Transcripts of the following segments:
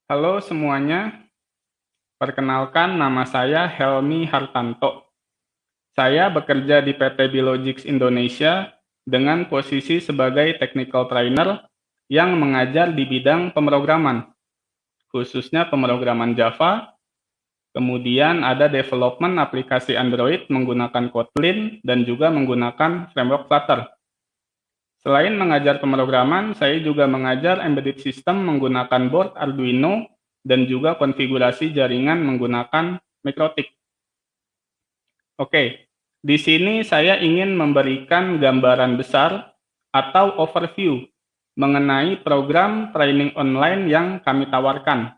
Halo semuanya, perkenalkan nama saya Helmi Hartanto. Saya bekerja di PT Biologics Indonesia dengan posisi sebagai technical trainer yang mengajar di bidang pemrograman, khususnya pemrograman Java, kemudian ada development aplikasi Android menggunakan Kotlin dan juga menggunakan framework Flutter. Selain mengajar pemrograman, saya juga mengajar embedded system menggunakan board Arduino dan juga konfigurasi jaringan menggunakan MikroTik. Oke, di sini saya ingin memberikan gambaran besar atau overview mengenai program training online yang kami tawarkan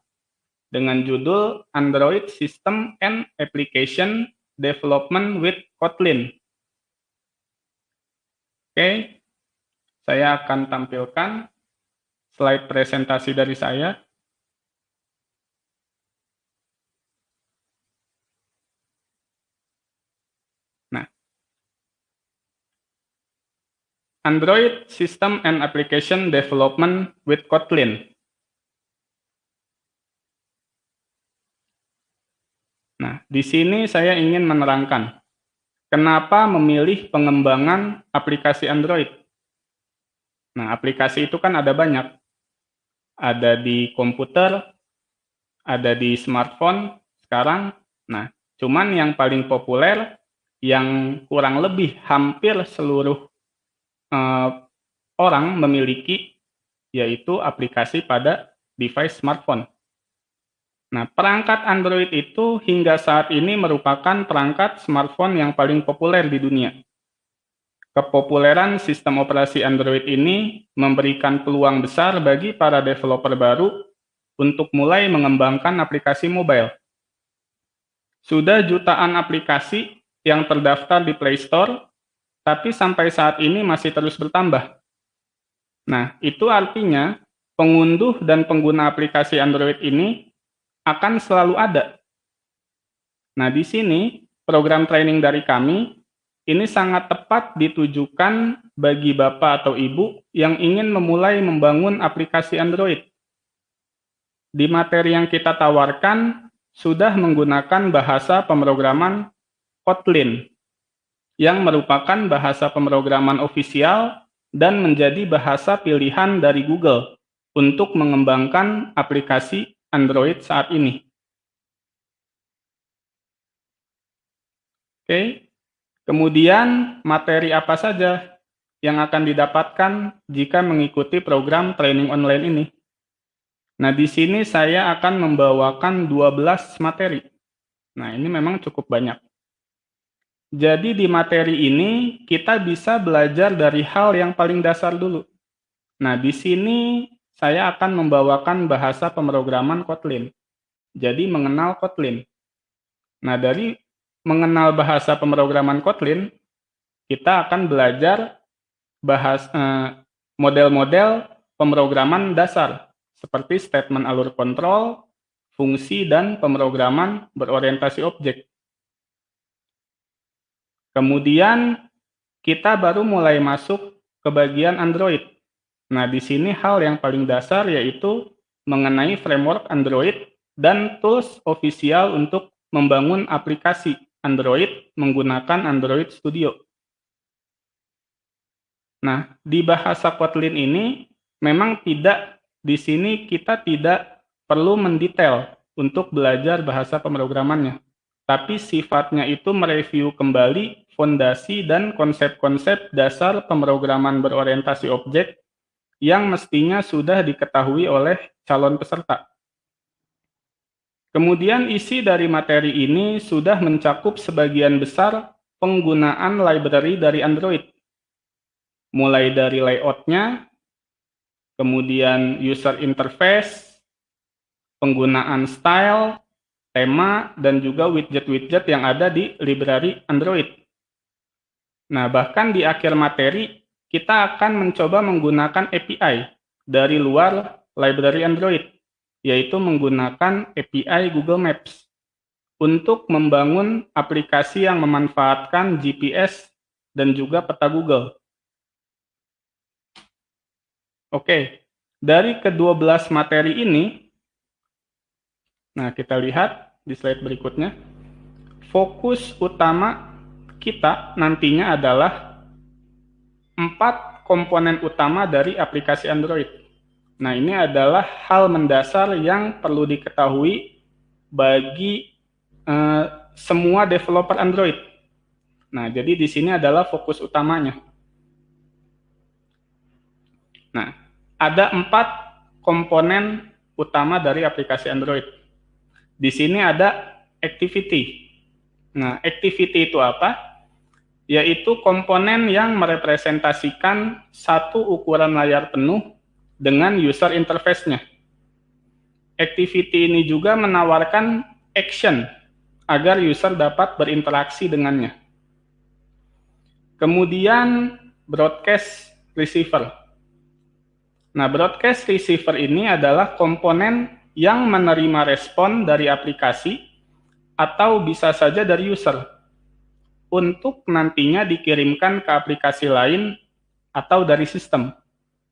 dengan judul Android System and Application Development with Kotlin. Oke, saya akan tampilkan slide presentasi dari saya. Nah, Android System and Application Development with Kotlin. Nah, di sini saya ingin menerangkan kenapa memilih pengembangan aplikasi Android. Nah, aplikasi itu kan ada banyak. Ada di komputer, ada di smartphone sekarang. Nah, cuman yang paling populer, yang kurang lebih hampir seluruh orang memiliki, yaitu aplikasi pada device smartphone. Nah, perangkat Android itu hingga saat ini merupakan perangkat smartphone yang paling populer di dunia. Kepopuleran sistem operasi Android ini memberikan peluang besar bagi para developer baru untuk mulai mengembangkan aplikasi mobile. Sudah jutaan aplikasi yang terdaftar di Play Store, tapi sampai saat ini masih terus bertambah. Nah, itu artinya pengunduh dan pengguna aplikasi Android ini akan selalu ada. Nah, di sini program training dari kami ini sangat tepat ditujukan bagi Bapak atau Ibu yang ingin memulai membangun aplikasi Android. Di materi yang kita tawarkan sudah menggunakan bahasa pemrograman Kotlin, yang merupakan bahasa pemrograman ofisial dan menjadi bahasa pilihan dari Google untuk mengembangkan aplikasi Android saat ini. Oke, kemudian materi apa saja yang akan didapatkan jika mengikuti program training online ini? Nah, di sini saya akan membawakan 12 materi. Nah, ini memang cukup banyak. Jadi di materi ini kita bisa belajar dari hal yang paling dasar dulu. Nah, di sini saya akan membawakan bahasa pemrograman Kotlin. Jadi mengenal Kotlin. Nah, dari mengenal bahasa pemrograman Kotlin, kita akan belajar model-model pemrograman dasar seperti statement alur kontrol, fungsi, dan pemrograman berorientasi objek. Kemudian kita baru mulai masuk ke bagian Android. Nah, di sini hal yang paling dasar yaitu mengenai framework Android dan tools ofisial untuk membangun aplikasi Android menggunakan Android Studio. Nah, di bahasa Kotlin ini memang di sini kita tidak perlu mendetail untuk belajar bahasa pemrogramannya. Tapi sifatnya itu mereview kembali fondasi dan konsep-konsep dasar pemrograman berorientasi objek yang mestinya sudah diketahui oleh calon peserta. Kemudian isi dari materi ini sudah mencakup sebagian besar penggunaan library dari Android, mulai dari layout-nya, kemudian user interface, penggunaan style, tema, dan juga widget-widget yang ada di library Android. Nah, bahkan di akhir materi, kita akan mencoba menggunakan API dari luar library Android, yaitu menggunakan API Google Maps untuk membangun aplikasi yang memanfaatkan GPS dan juga peta Google. Oke, dari ke-12 materi ini, Nah, kita lihat di slide berikutnya. Fokus utama kita nantinya adalah 4 komponen utama dari aplikasi Android. Nah, ini adalah hal mendasar yang perlu diketahui bagi semua developer Android. Nah, jadi di sini adalah fokus utamanya. Nah, ada 4 komponen utama dari aplikasi Android. Di sini ada activity. Nah, activity itu apa? Yaitu komponen yang merepresentasikan satu ukuran layar penuh dengan user interface-nya. Activity ini juga menawarkan action agar user dapat berinteraksi dengannya. Kemudian broadcast receiver. Nah, broadcast receiver ini adalah komponen yang menerima respon dari aplikasi atau bisa saja dari user untuk nantinya dikirimkan ke aplikasi lain atau dari sistem.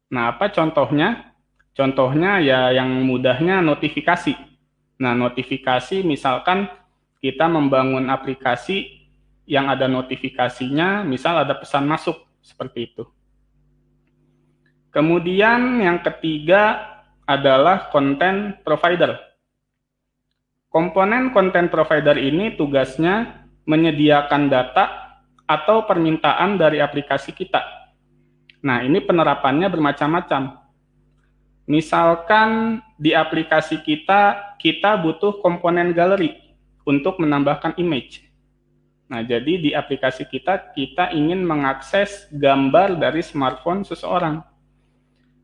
Nah, apa contohnya? Contohnya ya yang mudahnya notifikasi. Nah, notifikasi misalkan kita membangun aplikasi yang ada notifikasinya, misal ada pesan masuk, seperti itu. Kemudian yang ketiga adalah content provider. Komponen content provider ini tugasnya menyediakan data atau permintaan dari aplikasi kita. Nah, ini penerapannya bermacam-macam. Misalkan di aplikasi kita butuh komponen galeri untuk menambahkan image. Nah, jadi di aplikasi kita ingin mengakses gambar dari smartphone seseorang.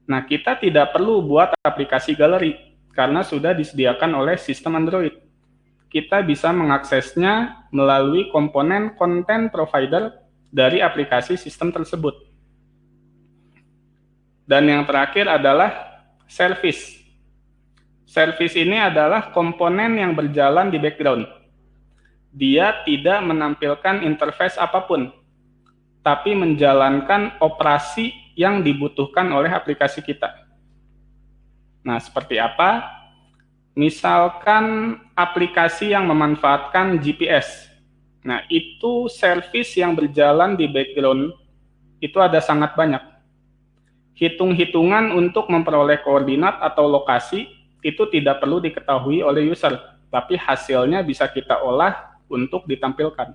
Nah, kita tidak perlu buat aplikasi galeri, karena sudah disediakan oleh sistem Android. Kita bisa mengaksesnya melalui komponen content provider dari aplikasi sistem tersebut. Dan yang terakhir adalah service. Service ini adalah komponen yang berjalan di background. Dia tidak menampilkan interface apapun, tapi menjalankan operasi yang dibutuhkan oleh aplikasi kita. Nah, seperti apa? Misalkan aplikasi yang memanfaatkan GPS. Nah, itu service yang berjalan di background, itu ada sangat banyak. Hitung-hitungan untuk memperoleh koordinat atau lokasi, itu tidak perlu diketahui oleh user, tapi hasilnya bisa kita olah untuk ditampilkan.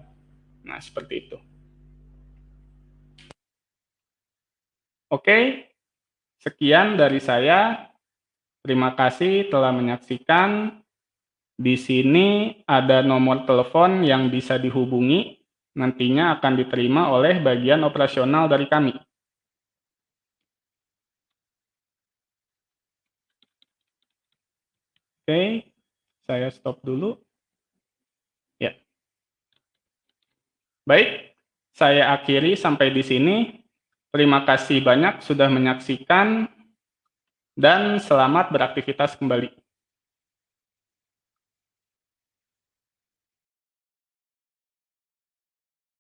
Nah, seperti itu. Oke, sekian dari saya. Terima kasih telah menyaksikan. Di sini ada nomor telepon yang bisa dihubungi, nantinya akan diterima oleh bagian operasional dari kami. Oke, saya stop dulu. Ya. Baik, saya akhiri sampai di sini. Terima kasih banyak sudah menyaksikan dan selamat beraktivitas kembali.